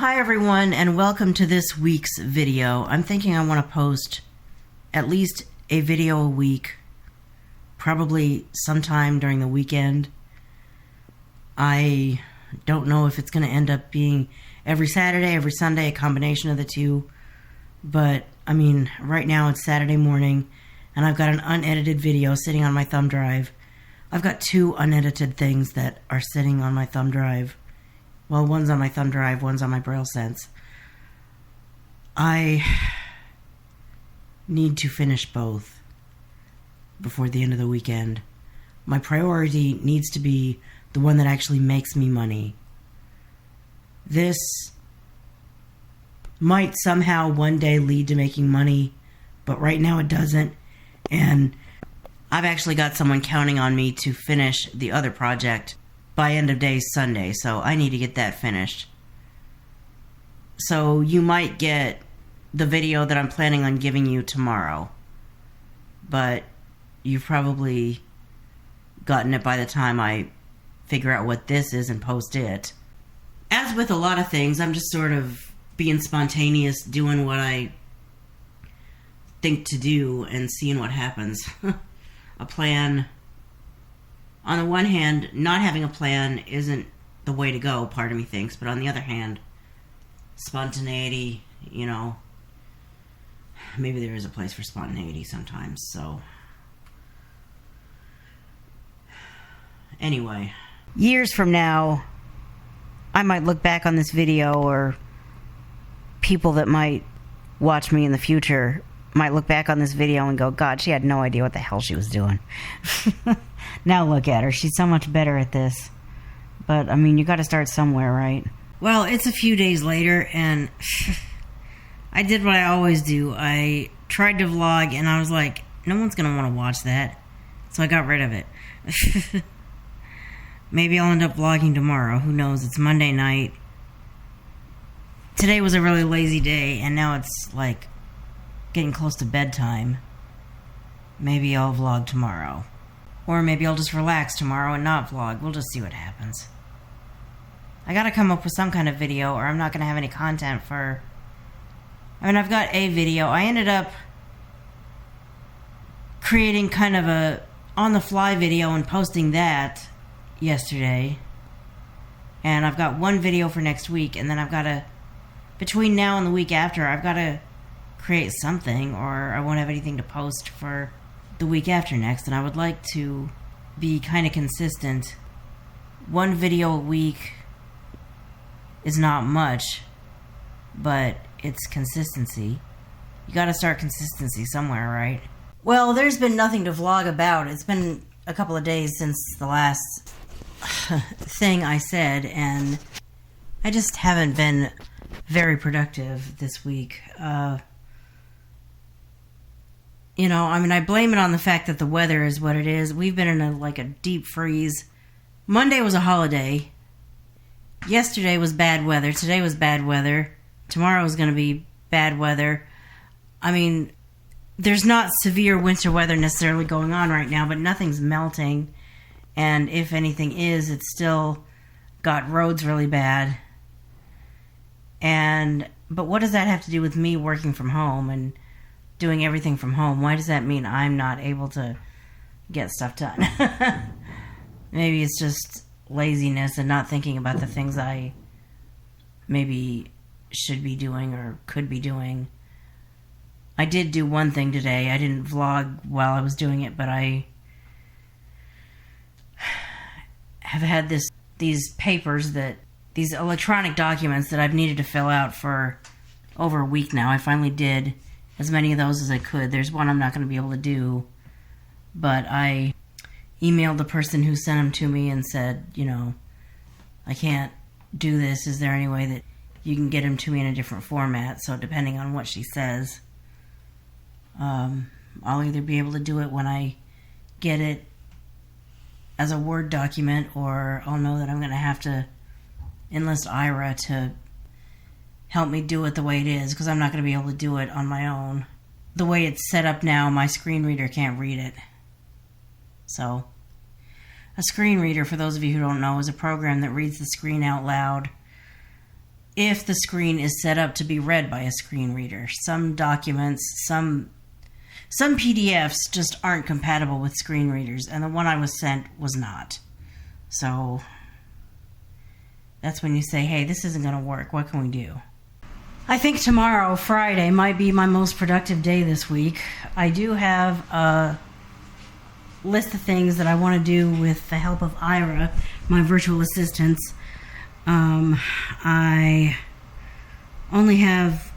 Hi everyone, and welcome to this week's video. I'm thinking I want to post at least a video a week, probably sometime during the weekend. I don't know if it's going to end up being every Saturday, every Sunday, a combination of the two. But, I mean, right now it's Saturday morning, and I've got an unedited video sitting on my thumb drive. I've got two unedited things that are sitting on my thumb drive. Well, one's on my thumb drive, one's on my Braille Sense. I need to finish both before the end of the weekend. My priority needs to be the one that actually makes me money. This might somehow one day lead to making money, but right now it doesn't. And I've actually got someone counting on me to finish the other project by end of day Sunday, so I need to get that finished. So you might get the video that I'm planning on giving you tomorrow, but you've probably gotten it by the time I figure out what this is and post it. As with a lot of things, I'm just sort of being spontaneous, doing what I think to do and seeing what happens. A plan. On the one hand, not having a plan isn't the way to go, part of me thinks, but on the other hand, spontaneity, you know, maybe there is a place for spontaneity sometimes, so. Anyway. Years from now, I might look back on this video, or people that might watch me in the future might look back on this video and go, God, she had no idea what the hell she was doing. Now look at her. She's so much better at this. But, I mean, you got to start somewhere, right? Well, it's a few days later, and I did what I always do. I tried to vlog, and I was like, no one's going to want to watch that. So I got rid of it. Maybe I'll end up vlogging tomorrow. Who knows? It's Monday night. Today was a really lazy day, and now it's, like, getting close to bedtime. Maybe I'll vlog tomorrow. Or maybe I'll just relax tomorrow and not vlog. We'll just see what happens. I gotta come up with some kind of video, or I'm not gonna have any content for... I mean, I've got a video. I ended up creating kind of a on-the-fly video and posting that yesterday. And I've got one video for next week, and then I've gotta... Between now and the week after, I've gotta create something, or I won't have anything to post for the week after next. And I would like to be kind of consistent. One video a week is not much, but it's consistency. You gotta start consistency somewhere, right? Well, there's been nothing to vlog about. It's been a couple of days since the last thing I said, and I just haven't been very productive this week. You know, I mean, I blame it on the fact that the weather is what it is. We've been in a deep freeze. Monday was a holiday. Yesterday was bad weather. Today was bad weather. Tomorrow is going to be bad weather. I mean, there's not severe winter weather necessarily going on right now, but nothing's melting. And if anything is, it's still got roads really bad. But what does that have to do with me working from home and doing everything from home? Why does that mean I'm not able to get stuff done? Maybe it's just laziness and not thinking about the things I maybe should be doing or could be doing. I did do one thing today. I didn't vlog while I was doing it, but I have had these electronic documents that I've needed to fill out for over a week now. I finally did as many of those as I could. There's one I'm not going to be able to do, but I emailed the person who sent them to me and said, you know, I can't do this. Is there any way that you can get them to me in a different format? So depending on what she says, I'll either be able to do it when I get it as a Word document, or I'll know that I'm going to have to enlist Ira to help me do it the way it is, because I'm not going to be able to do it on my own. The way it's set up now, my screen reader can't read it. So, a screen reader, for those of you who don't know, is a program that reads the screen out loud if the screen is set up to be read by a screen reader. Some documents, some PDFs just aren't compatible with screen readers, and the one I was sent was not. So that's when you say, hey, this isn't going to work. What can we do? I think tomorrow, Friday, might be my most productive day this week. I do have a list of things that I want to do with the help of Ira, my virtual assistant. I only have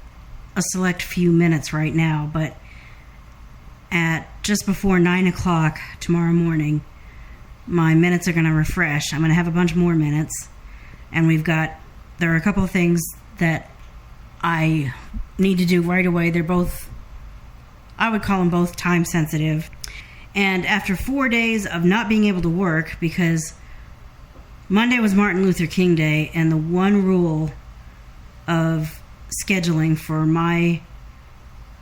a select few minutes right now, but at just before 9 o'clock tomorrow morning, my minutes are going to refresh. I'm going to have a bunch more minutes, and there are a couple of things that I need to do right away. They're both, I would call them both time sensitive. And after 4 days of not being able to work, because Monday was Martin Luther King Day, and the one rule of scheduling for my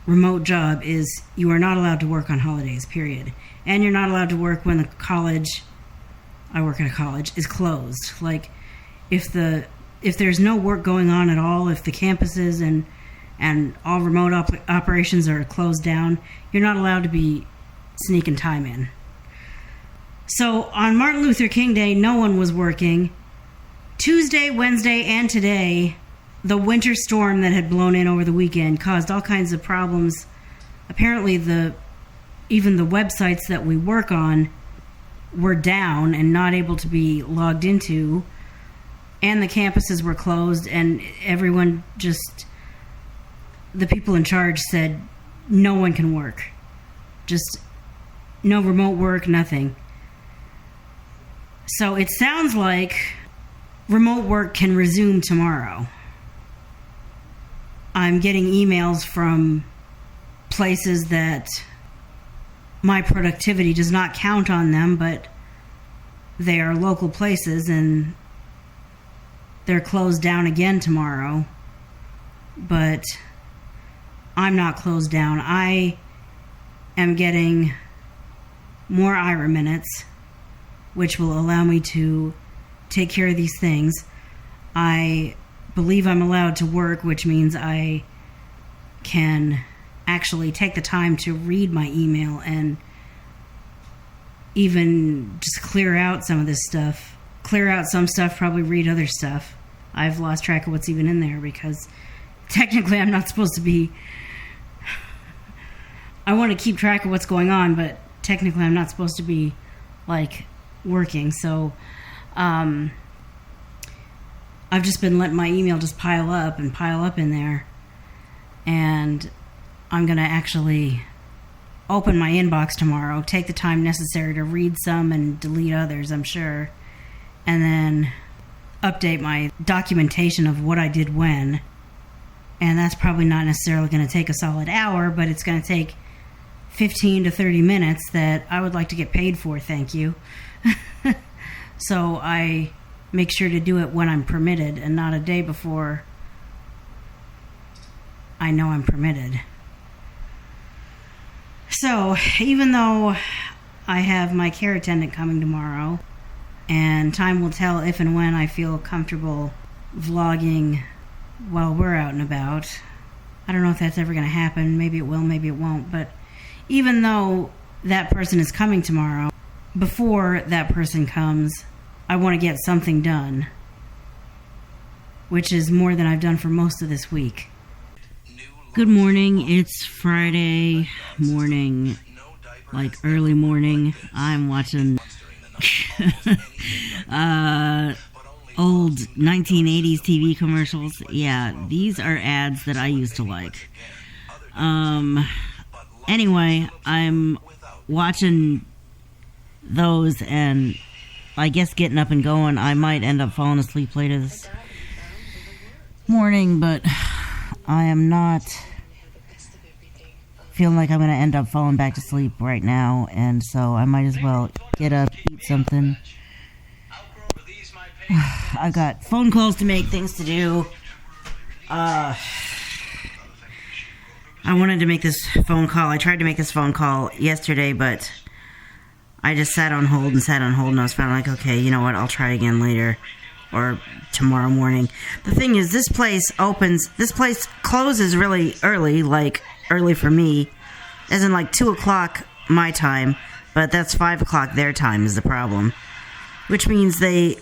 remote job is you are not allowed to work on holidays, period. And you're not allowed to work when the college, I work at a college, is closed. Like, if there's no work going on at all, if the campuses and all remote operations are closed down, you're not allowed to be sneaking time in. So on Martin Luther King Day, no one was working. Tuesday, Wednesday, and today, the winter storm that had blown in over the weekend caused all kinds of problems. Apparently, even the websites that we work on were down and not able to be logged into, and the campuses were closed, and everyone the people in charge said, no one can work. Just no remote work, nothing. So it sounds like remote work can resume tomorrow. I'm getting emails from places that my productivity does not count on them, but they are local places and they're closed down again tomorrow. But I'm not closed down. I am getting more Ira minutes, which will allow me to take care of these things. I believe I'm allowed to work, which means I can actually take the time to read my email and even just clear out some of this stuff. Clear out some stuff, probably read other stuff. I've lost track of what's even in there because technically I'm not supposed to be... I want to keep track of what's going on, but technically I'm not supposed to be, working. So I've just been letting my email just pile up in there. And I'm going to actually open my inbox tomorrow, take the time necessary to read some and delete others, I'm sure, and then update my documentation of what I did when. And that's probably not necessarily going to take a solid hour, but it's going to take 15 to 30 minutes that I would like to get paid for, thank you. So I make sure to do it when I'm permitted and not a day before I know I'm permitted. So even though I have my care attendant coming tomorrow, and time will tell if and when I feel comfortable vlogging while we're out and about. I don't know if that's ever going to happen. Maybe it will, maybe it won't. But even though that person is coming tomorrow, before that person comes, I want to get something done, which is more than I've done for most of this week. Good morning. It's Friday morning, early morning. I'm watching old 1980s TV commercials. Yeah, these are ads that I used to like. Anyway, I'm watching those, and I guess getting up and going, I might end up falling asleep later this morning, but I am not feeling like I'm going to end up falling back to sleep right now, and so I might as well get up, eat something. I've got phone calls to make, things to do. I wanted to make this phone call. I tried to make this phone call yesterday, but I just sat on hold, and I was finally like, okay, you know what, I'll try again later. or tomorrow morning. The thing is, this place closes really early, like early for me, as in like 2 o'clock my time, but that's 5 o'clock their time is the problem. Which means they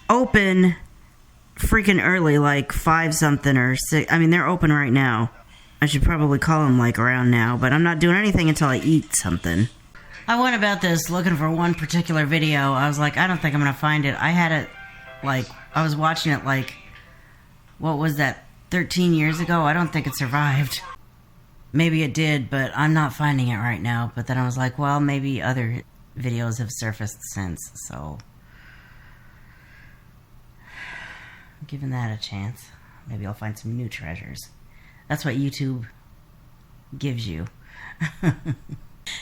open freaking early, like 5 something or 6. I mean, they're open right now. I should probably call them like around now, but I'm not doing anything until I eat something. I went about this looking for one particular video. I was like, I don't think I'm going to find it. I had it, like, I was watching it like, what was that, 13 years ago? I don't think it survived. Maybe it did, but I'm not finding it right now. But then I was like, well, maybe other videos have surfaced since, so I'm giving that a chance. Maybe I'll find some new treasures. That's what YouTube gives you.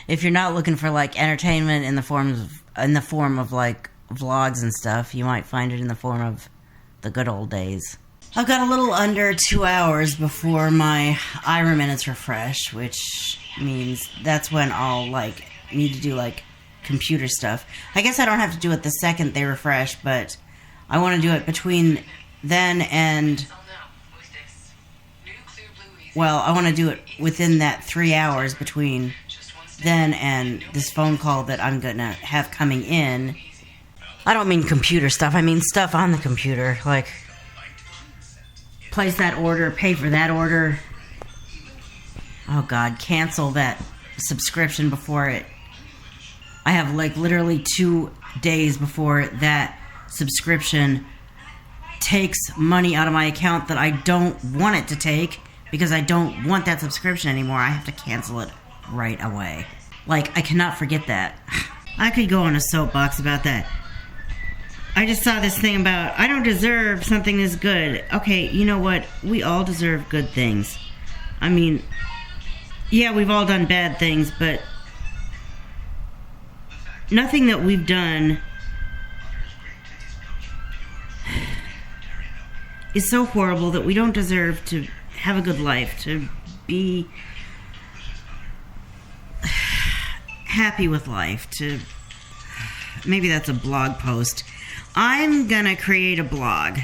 If you're not looking for like entertainment in the form of like vlogs and stuff, you might find it in the form of the good old days. I've got a little under 2 hours before my IRA minutes refresh, which means that's when I'll like need to do like computer stuff. I guess I don't have to do it the second they refresh, but I want to do it between then and, well, I want to do it within that 3 hours between then and this phone call that I'm going to have coming in. I don't mean computer stuff. I mean stuff on the computer. Like, place that order, pay for that order. Oh, God. Cancel that subscription before it. I have, like, literally 2 days before that subscription takes money out of my account that I don't want it to take because I don't want that subscription anymore. I have to cancel it right away. Like, I cannot forget that. I could go on a soapbox about that. I just saw this thing about, I don't deserve something this good. Okay, you know what? We all deserve good things. I mean, yeah, we've all done bad things, but nothing that we've done is so horrible that we don't deserve to have a good life, to be happy with life, to... Maybe that's a blog post. I'm gonna create a blog.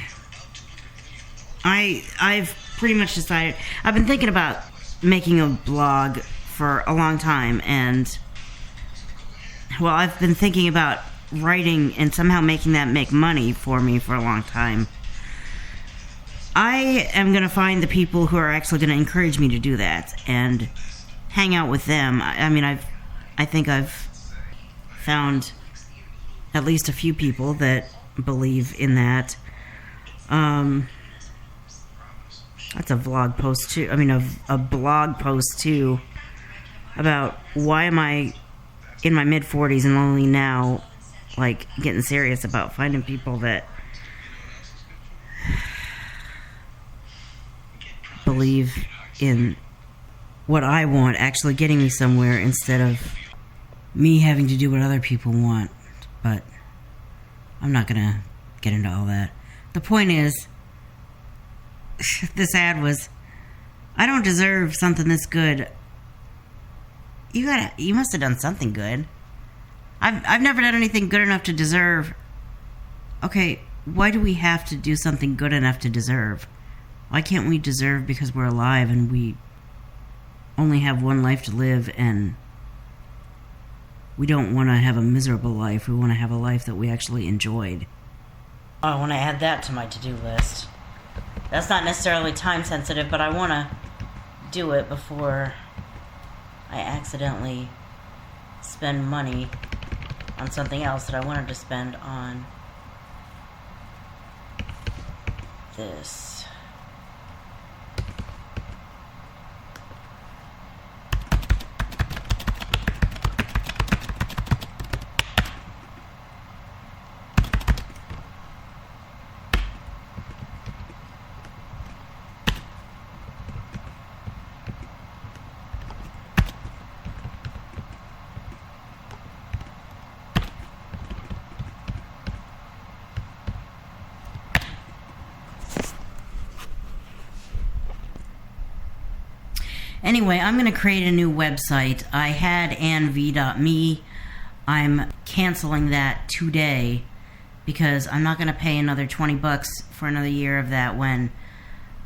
I've pretty much decided... I've been thinking about making a blog for a long time, and... Well, I've been thinking about writing and somehow making that make money for me for a long time. I am going to find the people who are actually going to encourage me to do that and hang out with them. I mean, I think I've found at least a few people that believe in that. That's a vlog post too. I mean, a blog post too about why am I in my mid-40s and only now, like, getting serious about finding people that believe in what I want actually getting me somewhere instead of me having to do what other people want. But I'm not gonna get into all that. The point is, this ad was, I don't deserve something this good. You must have done something good. I've never done anything good enough to deserve. Okay, why do we have to do something good enough to deserve? Why can't we deserve because we're alive and we only have one life to live and we don't want to have a miserable life. We want to have a life that we actually enjoyed. I want to add that to my to-do list. That's not necessarily time sensitive, but I want to do it before I accidentally spend money on something else that I wanted to spend on this. Anyway, I'm going to create a new website. I had annevaudio.me. I'm canceling that today because I'm not going to pay another $20 for another year of that when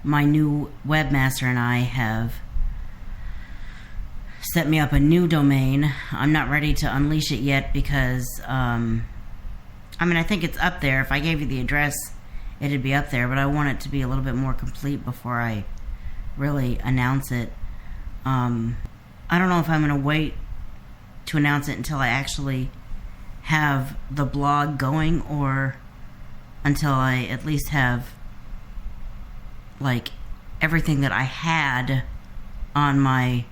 my new webmaster and I have set me up a new domain. I'm not ready to unleash it yet because, I think it's up there. If I gave you the address, it'd be up there, but I want it to be a little bit more complete before I really announce it. I don't know if I'm going to wait to announce it until I actually have the blog going, or until I at least have like everything that I had on my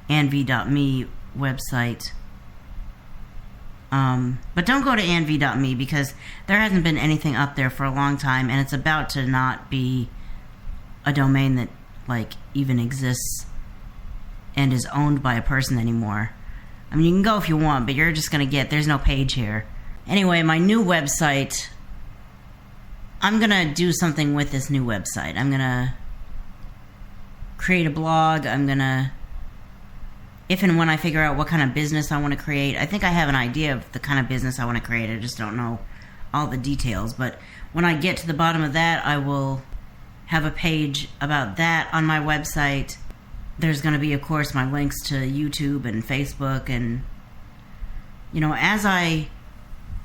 annevaudio.me website. But don't go to annevaudio.me because there hasn't been anything up there for a long time, and it's about to not be a domain that like even exists and is owned by a person anymore. I mean, you can go if you want, but you're just going to there's no page here. Anyway, my new website, I'm going to do something with this new website. I'm going to create a blog. I'm going to, if and when I figure out what kind of business I want to create, I think I have an idea of the kind of business I want to create. I just don't know all the details. But when I get to the bottom of that, I will have a page about that on my website. There's going to be, of course, my links to YouTube and Facebook, and, you know, as I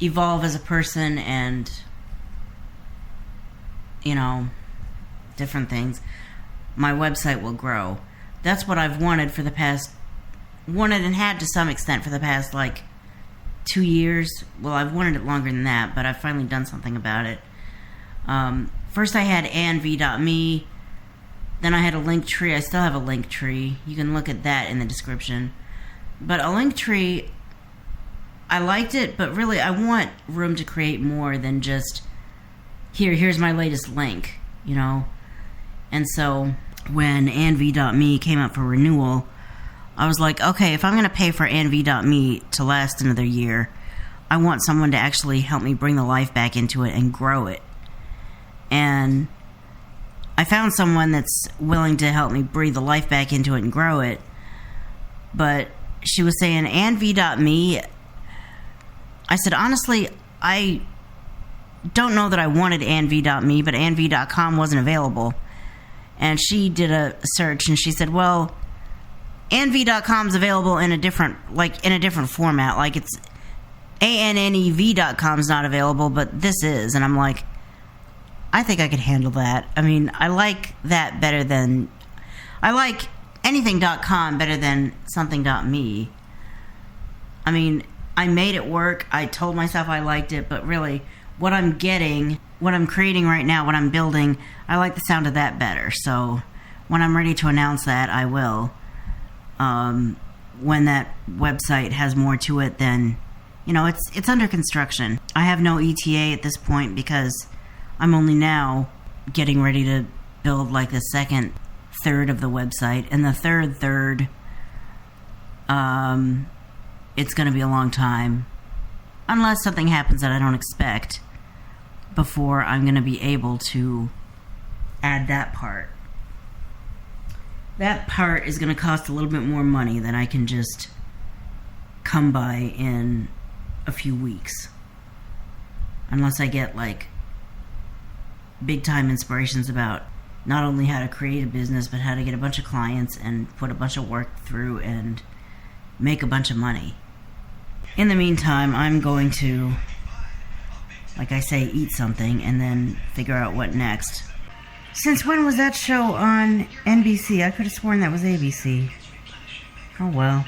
evolve as a person and, you know, different things, my website will grow. That's what I've wanted and had to some extent for the past, like, 2 years. Well, I've wanted it longer than that, but I've finally done something about it. First I had annevaudio.me. Then I had a Linktree. I still have a Linktree. You can look at that in the description. But a Linktree, I liked it, but really I want room to create more than just, here's my latest link, you know? And so when annevaudio.me came up for renewal, I was like, okay, if I'm going to pay for annevaudio.me to last another year, I want someone to actually help me bring the life back into it and grow it. And I found someone that's willing to help me breathe the life back into it and grow it. But she was saying, annevaudio.me. I said, honestly, I don't know that I wanted annevaudio.me, but annevaudio.com wasn't available. And she did a search, and she said, well, annevaudio.com is available in a different format. Like, it's annev.com is not available, but this is. And I'm like, I think I could handle that. I mean, I like that better than... I like anything.com better than something.me. I mean, I made it work. I told myself I liked it, but really, what I'm getting, what I'm creating right now, what I'm building, I like the sound of that better. So, when I'm ready to announce that, I will. When that website has more to it than... You know, it's under construction. I have no ETA at this point because I'm only now getting ready to build like the second third of the website. And the third, it's going to be a long time. Unless something happens that I don't expect before I'm going to be able to add that part. That part is going to cost a little bit more money than I can just come by in a few weeks. Unless I get like big time inspirations about not only how to create a business, but how to get a bunch of clients and put a bunch of work through and make a bunch of money. In the meantime, I'm going to, like I say, eat something and then figure out what next. Since when was that show on NBC? I could have sworn that was ABC. Oh well.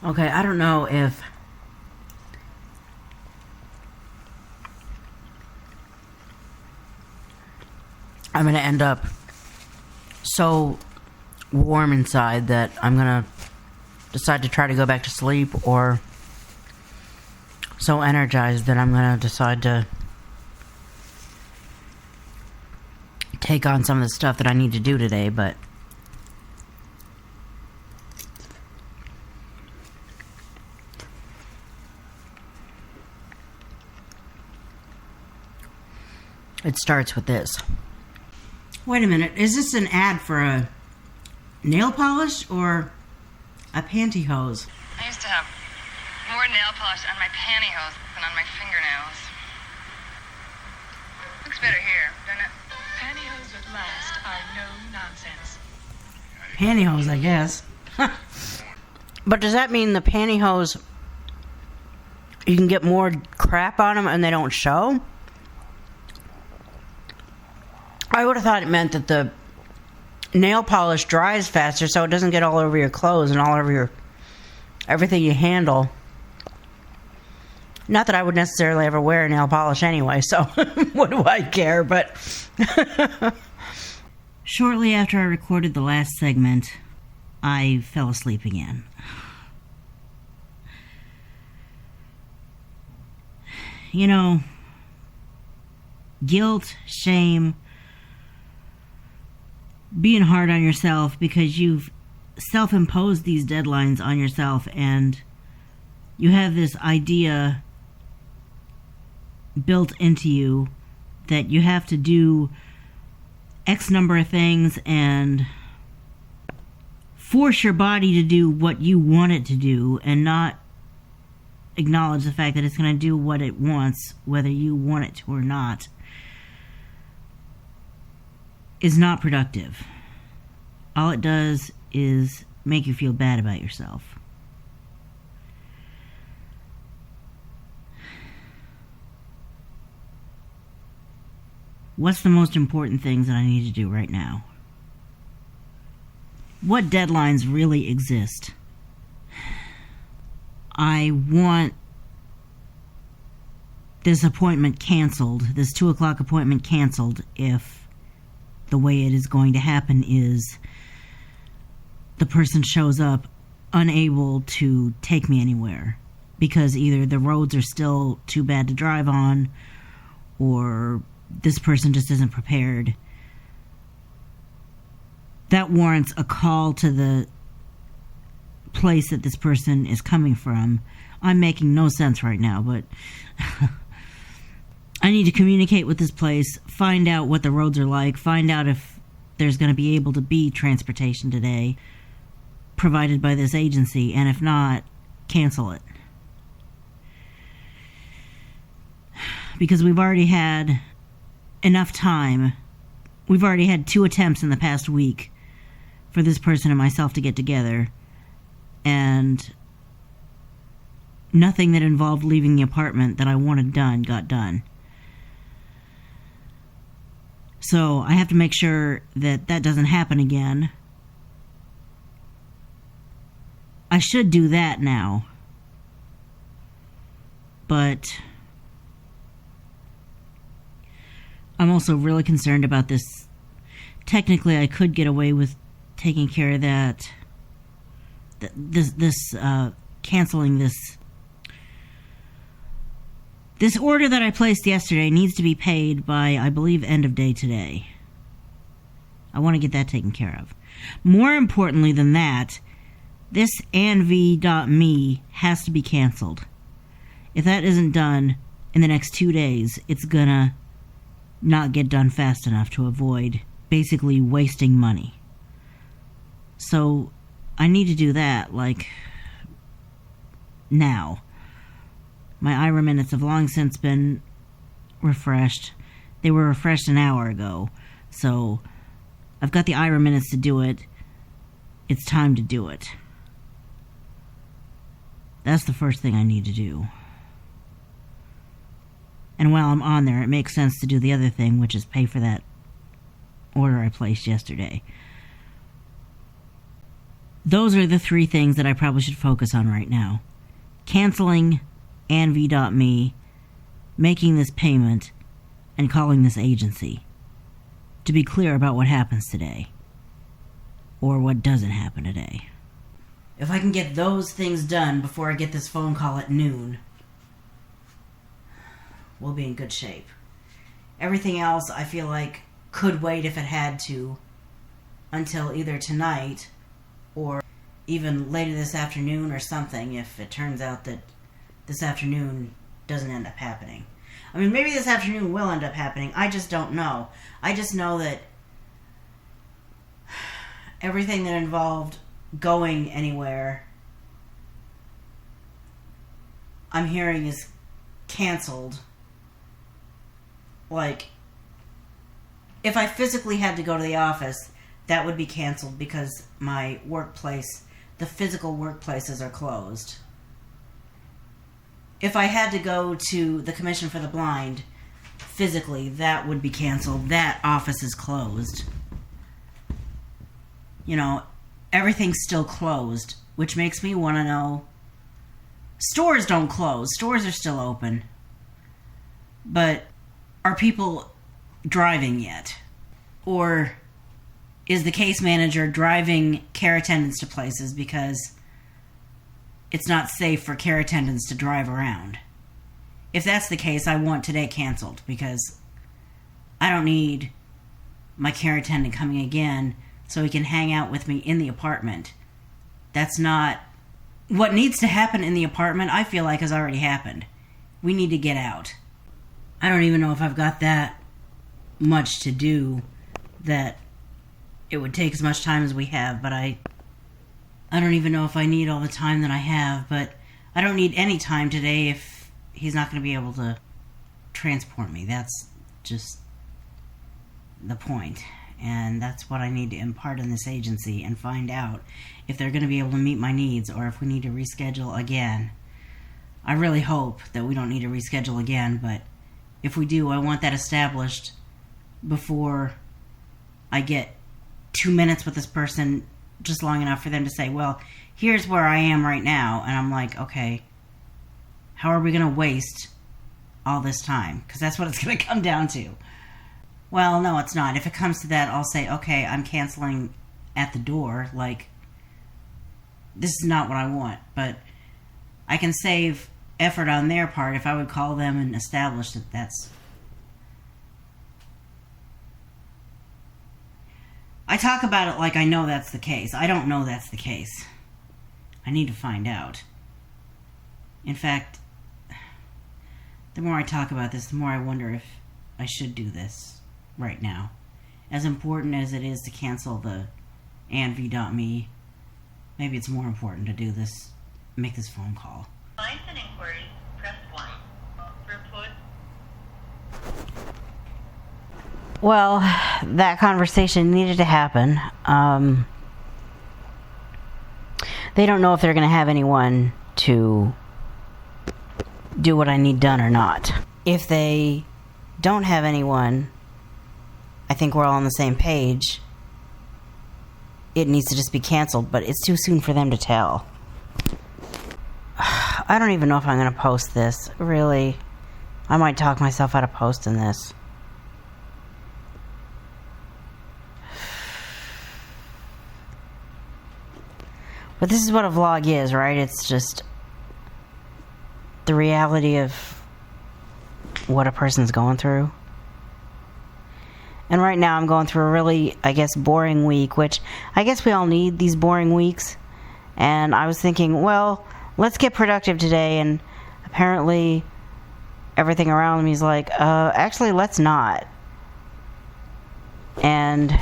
Okay, I don't know if I'm going to end up so warm inside that I'm going to decide to try to go back to sleep, or so energized that I'm going to decide to take on some of the stuff that I need to do today, but it starts with this. Wait a minute, is this an ad for a nail polish or a pantyhose? I used to have more nail polish on my pantyhose than on my fingernails. better here, doesn't it? Pantyhose at last are no nonsense. Pantyhose, I guess. But does that mean the pantyhose, you can get more crap on them and they don't show? I would have thought it meant that the nail polish dries faster so it doesn't get all over your clothes and all over your everything you handle. Not that I would necessarily ever wear nail polish anyway, so what do I care? But shortly after I recorded the last segment, I fell asleep again. You know, guilt, shame, being hard on yourself because you've self-imposed these deadlines on yourself and you have this idea built into you that you have to do X number of things and force your body to do what you want it to do and not acknowledge the fact that it's going to do what it wants, whether you want it to or not, is not productive. All it does is make you feel bad about yourself. What's the most important things that I need to do right now? What deadlines really exist? I want this appointment canceled, this 2 o'clock appointment canceled, if the way it is going to happen is the person shows up unable to take me anywhere because either the roads are still too bad to drive on or this person just isn't prepared. That warrants a call to the place that this person is coming from. I'm making no sense right now, but I need to communicate with this place, find out what the roads are like, find out if there's going to be able to be transportation today provided by this agency, and if not, cancel it. Because we've already had enough time. We've already had 2 attempts in the past week for this person and myself to get together, and nothing that involved leaving the apartment that I wanted done got done. So I have to make sure that that doesn't happen again. I should do that now. But I'm also really concerned about this. Technically, I could get away with taking care of that. Canceling this. This order that I placed yesterday needs to be paid by, I believe, end of day today. I want to get that taken care of. More importantly than that, this annevaudio has to be canceled. If that isn't done in the next 2 days, it's gonna not get done fast enough to avoid basically wasting money. So I need to do that, like, now. My IRA minutes have long since been refreshed. They were refreshed an hour ago. So I've got the IRA minutes to do it. It's time to do it. That's the first thing I need to do. And while I'm on there, it makes sense to do the other thing, which is pay for that order I placed yesterday. Those are the 3 things that I probably should focus on right now. Canceling annevaudio.me, making this payment, and calling this agency to be clear about what happens today or what doesn't happen today. If I can get those things done before I get this phone call at noon, we'll be in good shape. Everything else I feel like could wait if it had to until either tonight or even later this afternoon or something, if it turns out that this afternoon doesn't end up happening. I mean, maybe this afternoon will end up happening. I just don't know. I just know that everything that involved going anywhere, I'm hearing is canceled. Like, If I physically had to go to the office, that would be canceled because my workplace, the physical workplaces are closed. If I had to go to the Commission for the Blind physically, that would be canceled. That office is closed. You know, everything's still closed, which makes me want to know. Stores don't close. Stores are still open. But are people driving yet? Or is the case manager driving care attendants to places because it's not safe for care attendants to drive around? If that's the case, I want today canceled because I don't need my care attendant coming again so he can hang out with me in the apartment. That's not... What needs to happen in the apartment, I feel like, has already happened. We need to get out. I don't even know if I've got that much to do that it would take as much time as we have, but I don't even know if I need all the time that I have, but I don't need any time today if he's not going to be able to transport me. That's just the point. And that's what I need to impart in this agency and find out if they're going to be able to meet my needs or if we need to reschedule again. I really hope that we don't need to reschedule again, but if we do, I want that established before I get 2 minutes with this person, just long enough for them to say, well, here's where I am right now. And I'm like, okay, how are we going to waste all this time? Because that's what it's going to come down to. Well, no, it's not. If it comes to that, I'll say, okay, I'm canceling at the door. Like, this is not what I want. But I can save effort on their part if I would call them and establish that that's... I talk about it like I know that's the case. I don't know that's the case. I need to find out. In fact, the more I talk about this, the more I wonder if I should do this right now. As important as it is to cancel the annevaudio.me, maybe it's more important to do this, make this phone call. Lines and inquiries, press 1. Report. Well, that conversation needed to happen. They don't know if they're going to have anyone to do what I need done or not. If they don't have anyone, I think we're all on the same page. It needs to just be canceled, but it's too soon for them to tell. I don't even know if I'm going to post this. Really, I might talk myself out of posting this. But this is what a vlog is, right? It's just the reality of what a person's going through. And right now I'm going through a really, I guess, boring week, which I guess we all need these boring weeks. And I was thinking, well, let's get productive today. And apparently everything around me is like, actually, let's not. And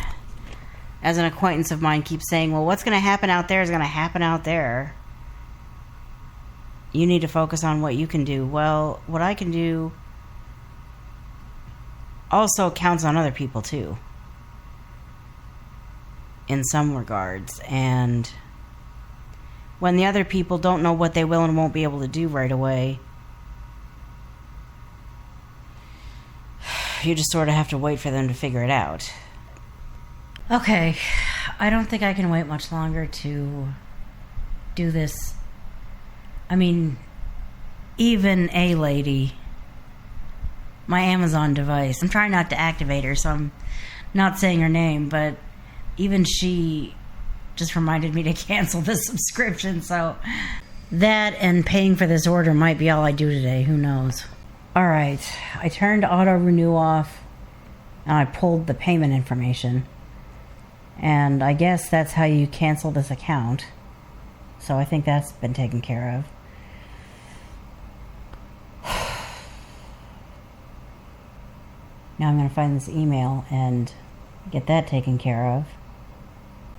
as an acquaintance of mine keeps saying, well, what's going to happen out there is going to happen out there. You need to focus on what you can do. Well, what I can do also counts on other people too, in some regards. And when the other people don't know what they will and won't be able to do right away, you just sort of have to wait for them to figure it out. Okay, I don't think I can wait much longer to do this. I mean, even a lady, my Amazon device, I'm trying not to activate her, so I'm not saying her name, but even she just reminded me to cancel this subscription, so that and paying for this order might be all I do today. Who knows? Alright, I turned auto renew off and I pulled the payment information, and I guess that's how you cancel this account, so I think that's been taken care of. Now I'm going to find this email and get that taken care of.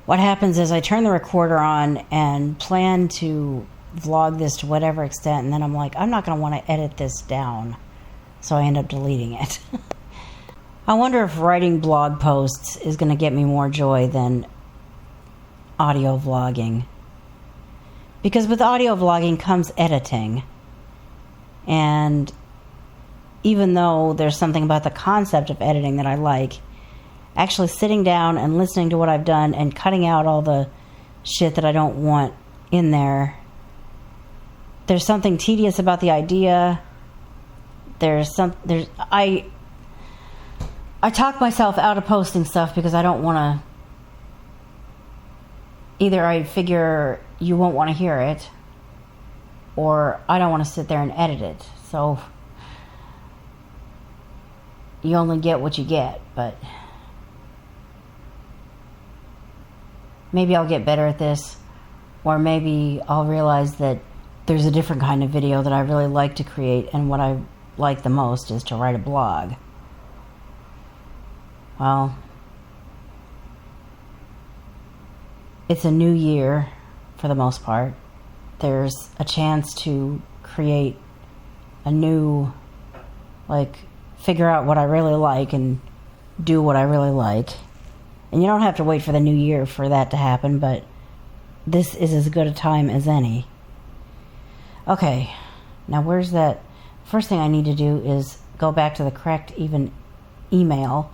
What happens is I turn the recorder on and plan to vlog this to whatever extent, and then I'm like, I'm not going to want to edit this down, so I end up deleting it. I wonder if writing blog posts is going to get me more joy than audio vlogging. Because with audio vlogging comes editing. And even though there's something about the concept of editing that I like, actually sitting down and listening to what I've done and cutting out all the shit that I don't want in there's something tedious about the idea. I talk myself out of posting stuff because I don't want to. Either I figure you won't want to hear it, or I don't want to sit there and edit it. So you only get what you get, but maybe I'll get better at this, or maybe I'll realize that there's a different kind of video that I really like to create, and what I like the most is to write a blog. Well, it's a new year for the most part. There's a chance to create a new, figure out what I really like and do what I really like. And you don't have to wait for the new year for that to happen, but this is as good a time as any. Okay, now where's that? First thing I need to do is go back to the correct email.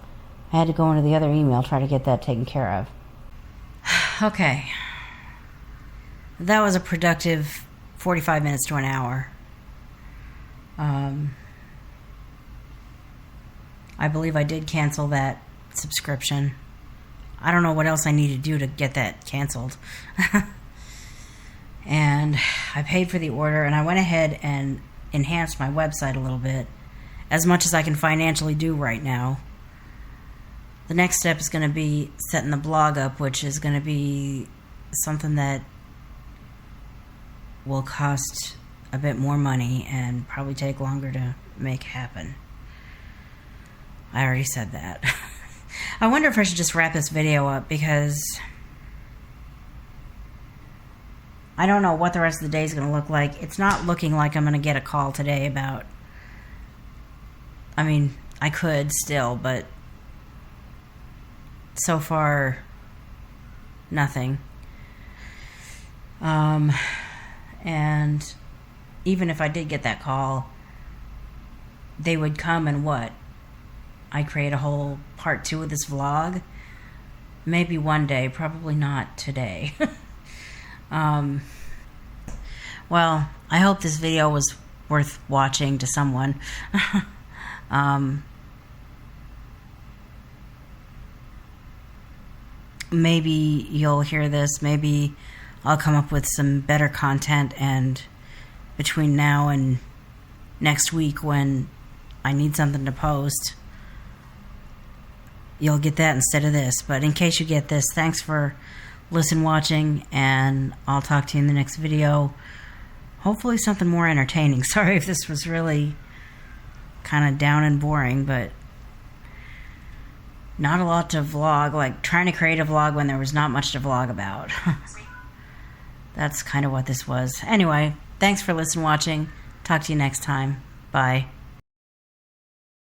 I had to go into the other email, try to get that taken care of. Okay. That was a productive 45 minutes to an hour. I believe I did cancel that subscription. I don't know what else I need to do to get that canceled. And I paid for the order, and I went ahead and enhanced my website a little bit, as much as I can financially do right now. The next step is going to be setting the blog up, which is going to be something that will cost a bit more money and probably take longer to make happen. I already said that. I wonder if I should just wrap this video up, because I don't know what the rest of the day is going to look like. It's not looking like I'm going to get a call today about... I mean, I could still, but so far, nothing. And even if I did get that call, they would come and what? I create a whole part 2 of this vlog? Maybe one day, probably not today. Well, I hope this video was worth watching to someone. Maybe you'll hear this, maybe I'll come up with some better content, and between now and next week when I need something to post, you'll get that instead of this. But in case you get this, thanks for watching, and I'll talk to you in the next video. Hopefully something more entertaining. Sorry if this was really kind of down and boring, but not a lot to vlog, like trying to create a vlog when there was not much to vlog about. That's kind of what this was. Anyway, thanks for watching. Talk to you next time. Bye.